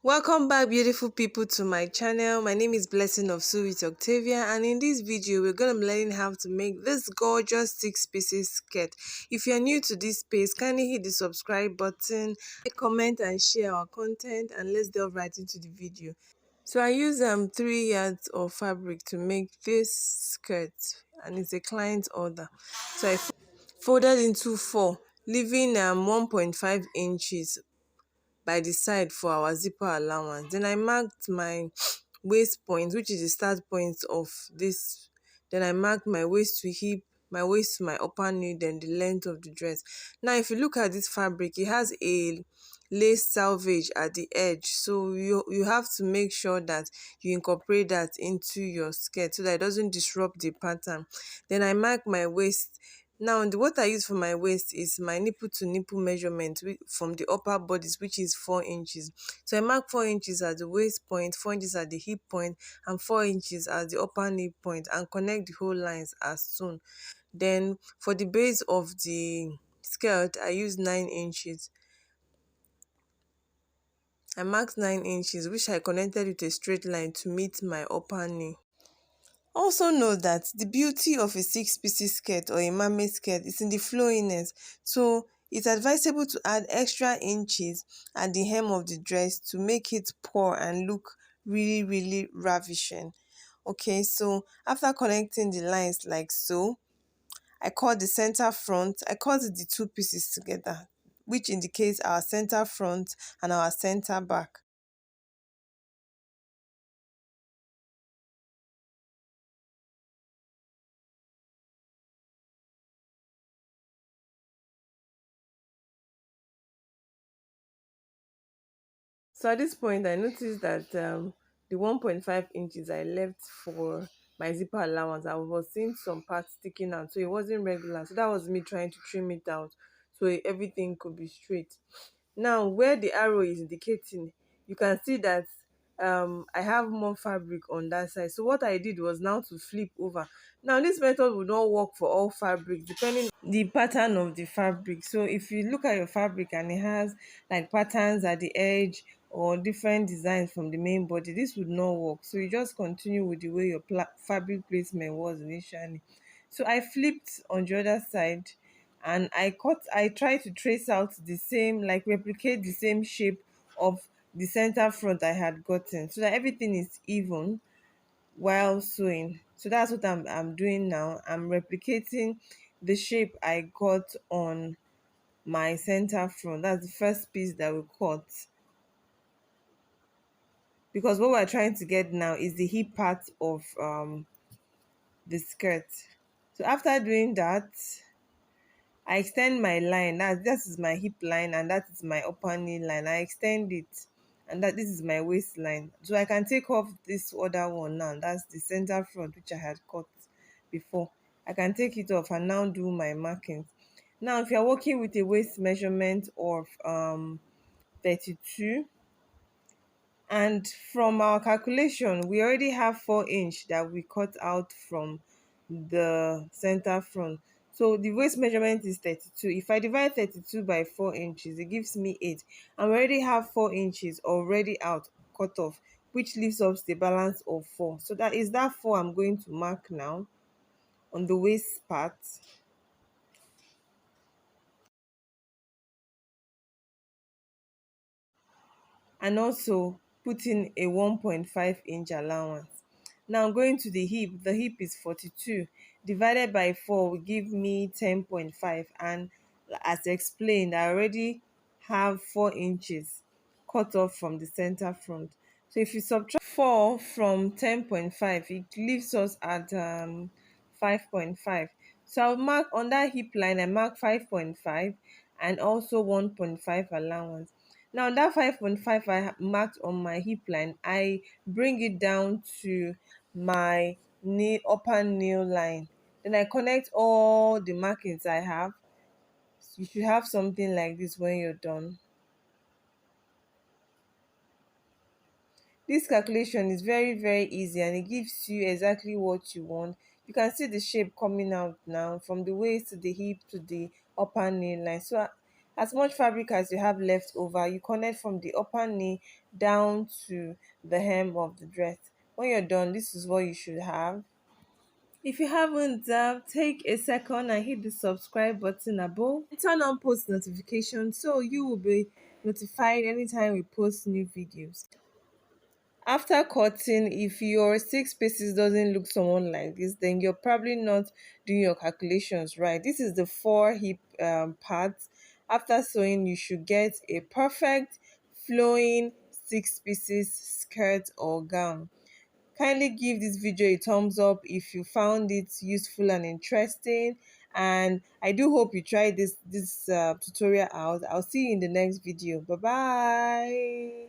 Welcome back, beautiful people, to my channel. My name is Blessing of Sue with Octavia, and in this video we're going to be learning how to make this gorgeous 6 pieces skirt. If you're new to this space, kindly hit the subscribe button, comment and share our content, and let's delve right into the video. So I use 3 yards of fabric to make this skirt, and it's a client order. So I folded into 4, leaving 1.5 inches by the side for our zipper allowance. Then I marked my waist point, which is the start point of this. Then I marked my waist to hip, my waist to my upper knee, then the length of the dress. Now if you look at this fabric, it has a lace selvage at the edge, so you have to make sure that you incorporate that into your skirt so that it doesn't disrupt the pattern. Then I mark my waist. Now what I use for my waist is my nipple to nipple measurement from the upper bodice, which is 4 inches. So I mark 4 inches at the waist point, 4 inches at the hip point, and 4 inches at the upper knee point, and connect the whole lines as soon. Then for the base of the skirt, I use 9 inches. I marked 9 inches, which I connected with a straight line to meet my upper knee. Also note that the beauty of a 6 pieces skirt or a mermaid skirt is in the flowiness, so it's advisable to add extra inches at the hem of the dress to make it pour and look really ravishing. Okay, so after connecting the lines like so, I cut the center front. I cut the 2 pieces together, which indicates our center front and our center back. So at this point, I noticed that the 1.5 inches I left for my zipper allowance, I was seeing some parts sticking out, so it wasn't regular. So that was me trying to trim it out so everything could be straight. Now, where the arrow is indicating, you can see that I have more fabric on that side. So what I did was now to flip over. Now this method will not work for all fabric depending on the pattern of the fabric. So if you look at your fabric and it has like patterns at the edge or different designs from the main body, this would not work. So you just continue with the way your fabric placement was initially. So I flipped on the other side, and I tried to trace out the same, like replicate the same shape of the center front I had gotten, so that everything is even while sewing. So that's what I'm doing now. I'm replicating the shape I got on my center front. That's the first piece that we cut, because what we're trying to get now is the hip part of the skirt. So after doing that, I extend my line. That is my hip line, and that is my upper knee line. I extend it, and that this is my waistline. So I can take off this other one now. That's the center front, which I had cut before. I can take it off and now do my markings. Now, if you're working with a waist measurement of 32, and from our calculation we already have 4 inch that we cut out from the center front, so the waist measurement is 32. If I divide 32 by 4 inches, it gives me 8, and we already have 4 inches already out cut off, which leaves us the balance of 4. So that is that 4 I'm going to mark now on the waist part. And also put in a 1.5 inch allowance. Now going to the hip is 42, divided by 4 will give me 10.5, and as explained, I already have 4 inches cut off from the center front. So if you subtract 4 from 10.5, it leaves us at 5.5. So I'll mark on that hip line, I mark 5.5 and also 1.5 allowance. Now that 5.5 I marked on my hip line, I bring it down to my knee, upper knee line. Then I connect all the markings I have. You should have something like this when you're done. This calculation is very easy, and it gives you exactly what you want. You can see the shape coming out now from the waist to the hip to the upper knee line. So as much fabric as you have left over, you connect from the upper knee down to the hem of the dress. When you're done, this is what you should have. If you haven't, take a second and hit the subscribe button above. Turn on post notifications so you will be notified anytime we post new videos. After cutting, if your six pieces doesn't look someone like this, then you're probably not doing your calculations right. This is the four hip parts. After sewing, you should get a perfect flowing six pieces skirt or gown. Kindly give this video a thumbs up if you found it useful and interesting, and I do hope you try this tutorial out. I'll see you in the next video. Bye bye.